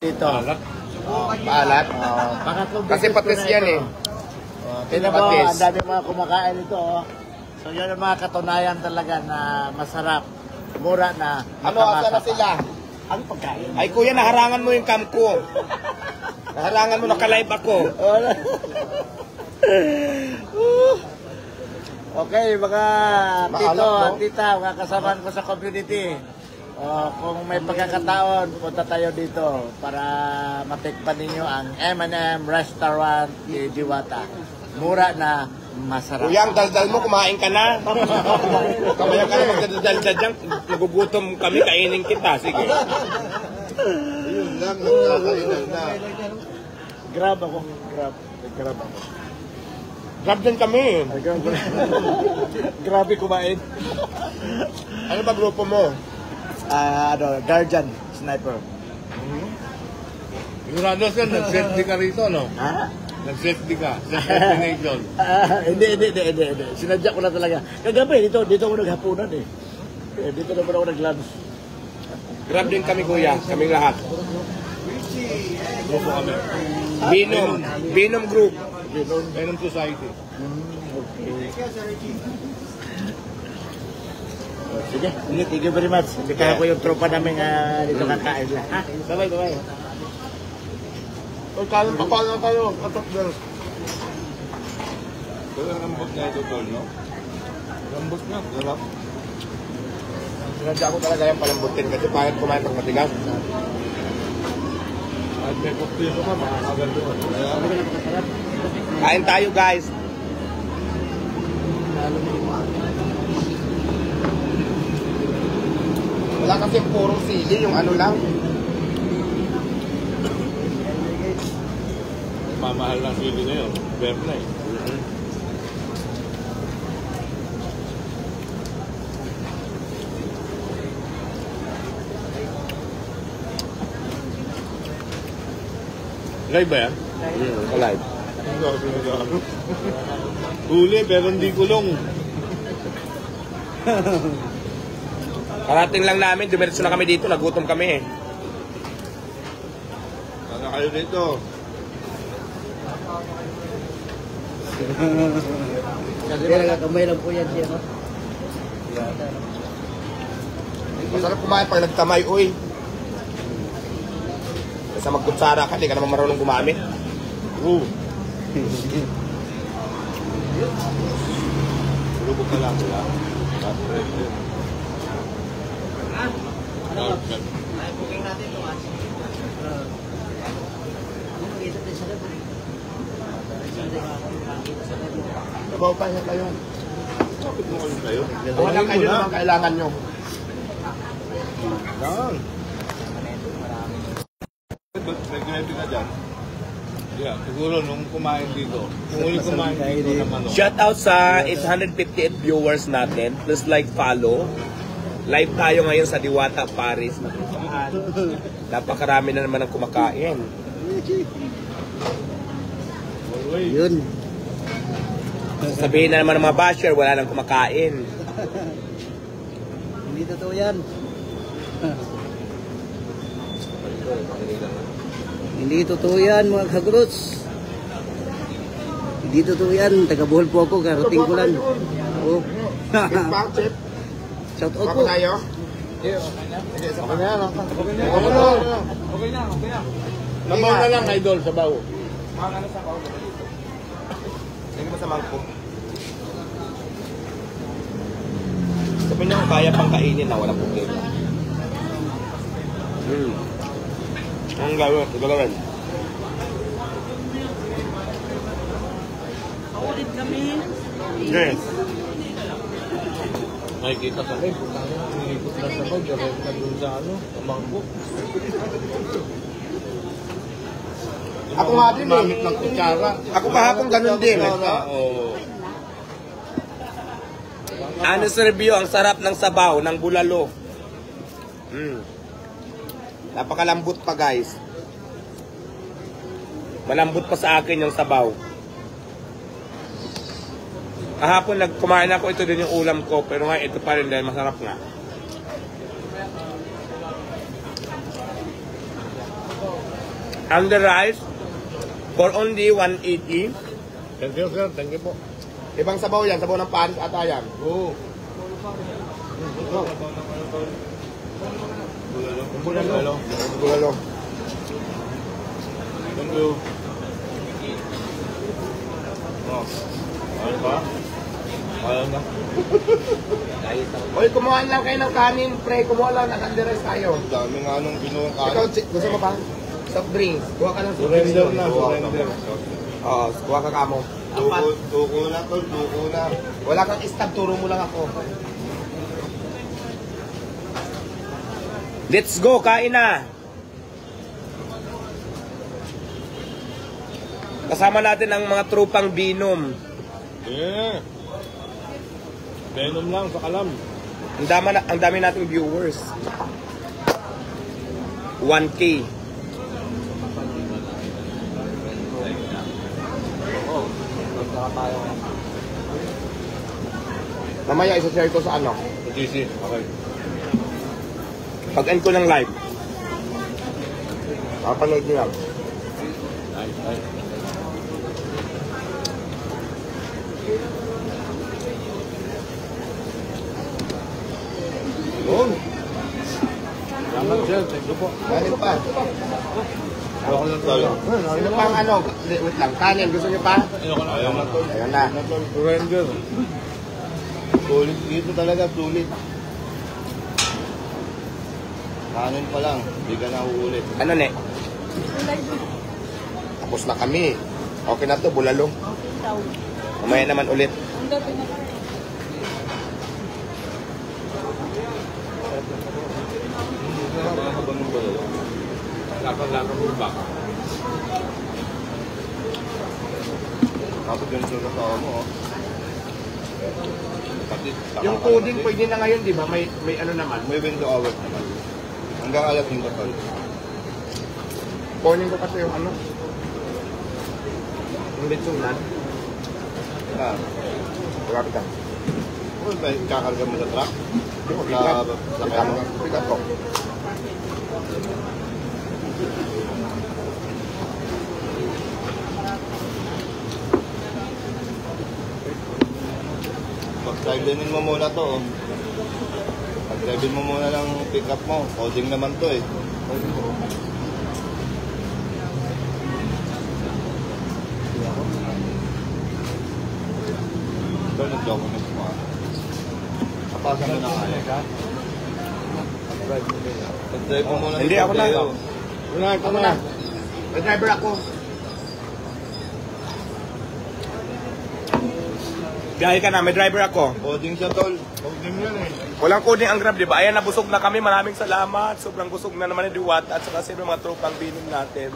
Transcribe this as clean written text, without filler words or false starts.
Dito. Maalat. Pangatlong Kasi beses patis ko na yan ito. Tingnan mo, Patis. ang dami mga kumakain ito. So yun ang mga katunayan talaga na masarap. Mura na. Ano, asa na sila? Ano pagkain? Ay kuya, naharangan mo yung cam ko. Naharangan mo, naka-live ako. Okay, mga tito Maalat, no? at tita, mga kasamahan ko sa community. Kung may pagkakataon, punta tayo dito para matikpan ninyo ang M&M Restaurant di Diwata. Mura na masarap. Kuya, ang daldal mo, kumain ka na. Kamaya ka na magdadaldal dyan. Nagugutom kami, kainin kita. Sige. Yun lang, nagkakainan na. Grab ako. Grab ako. Grab din kami. Grabe kumain. Ano ba grupo mo? Guardian Sniper. Sigurado sir, nag-safety ka rito, no? Ha? Nag-safety ka sa destination. Hindi. Sinadya ko na talaga. Kagabi, dito ako naghapunan eh. Dito naman ako nag-lunch. Grab din kami kuya, kaming lahat. Grupo kami. Binom Group. Venom Society. Sige, thank you very much. Hindi kaya ko yung tropa namin dito kakain lang. Ha? Bye-bye. Kanin pa na tayo. Atok din. Pero ang lambot na ito, tol, no? Lambot na. Sarap. Sinadya ko talaga yung palambutin kasi payat kumain pag matigas. At may pagpiso ka, makakagal doon. Kain tayo guys. Wala kasi purong sili, yung ano lang. Mamahal ng sili na yun. Bev na eh. Live ba yan? Alive. Huli pero hindi kulong. Karating lang namin, dumiretso na kami dito, nagutom kami eh. Sana kayo dito. Kasi nakakamay lang po yan siya. No? Masarap kumain pag nagtamay, uy. Basta magkutsara ka, di ka naman marunong gumamit. Lubog na lang sila. Sabaw pa niya kayo. Kapit mo kayo kayo. Wala kayo naman kailangan nyo. Yan. Ba't nag-ready ka dyan? Yeah, siguro nung kumain dito. Kung uli kumain dito naman. Shout out sa 858 viewers natin. Please like, follow. Live tayo ngayon sa Diwata, Paris. Napakarami na naman ang kumakain. Yun. Sasabihin na naman ng mga basher, wala nang kumakain. Hindi totoo yan. Hindi totoo yan mga kagruts. Hindi totoo yan. Taga-Bohol po ako. Karating ko lang. Oo. Shout out po. tayo? Okay na yan. Okay na. Sabaw na lang, idol, sabaw. Hindi mo sa mangkok. Sabihin niyo kung kaya pang kainin na walang problema. Ang gagawin. Ulit kami. Yes. Nakikita sa live, nilikot na sabaw, direct na dun sa mangkok. Ako nga din Gumamit ng kutsara. Ako kahapon ganun din. Oo. Honest review, ang sarap ng sabaw, ng bulalo. Napakalambot pa guys. Malambot pa sa akin yung sabaw. Kahapon nagkumain ako, ito din yung ulam ko. Pero nga ito pa rin dahil masarap nga. And the rice, for only 180. Thank you, sir. Thank you po. Ibang sabaw yan, sabaw ng panis ata yan. Oo. Bulalo. Bulalo. Thank you. Oh. Ano ba? Ayaw na. Oy, kumuha lang kayo ng kanin, pre. Kumuha lang, nag-underize tayo. Ang dami nga nung binuong Ikaw, kanin. gusto mo pa? Soft drinks. Kuha ka ng soft drinks. Surrender na, surrender. Oo, kuha ka kamo. Tuko na tol, tuko na. Wala kang stab, turo mo lang ako. Let's go, kain na! Kasama natin ang mga trupang binom. Yeah. Venom lang sa kalam. Ang dami nating viewers. 1K. Mamaya isa-share ko sa ano. GC, okay. Pag-end ko ng live. Papanood nyo lang. Nice, nice. Yun. Salamat, sir. Thank you po. Kanin pa. Ayoko na tol. Sino pang ano? Wait lang, kanin. Gusto nyo pa? Ayaw na tol. Ayun na. Surrender. Sulit dito talaga, sulit. Kanin pa lang, hindi ka na uulit. Ano ne? Tapos na kami. Okay na to, bulalo. Mamaya naman ulit. Lakang-lakang mo baka. Tapos ganito na tao mo, oh. Pati, Yung coding pwede na ngayon, di ba? May ano naman. may window hours naman. Hanggang alas 5 tol. Kunin ko kasi yung ano. Yung litsunan. Ah, Grabe ka. kung may kakarga mo sa truck, sa kaya mo. Pikat ko. Pag-drive-in mo muna to, oh. Pag-drive-in mo muna lang pick up mo. Coding naman to, eh. Ito, nag-document mo, ah. Kapasan mo na kaya. Pag-drive mo muna. Hindi, ako na. Ito na. May driver ako. Biyahe ka na, may driver ako. Coding siya, tol. Coding yan, eh. Walang coding ang Grab, di ba? Ayan, nabusog na kami. Maraming salamat. Sobrang busog na naman ni Diwata at saka siyempre mga tropang binom natin.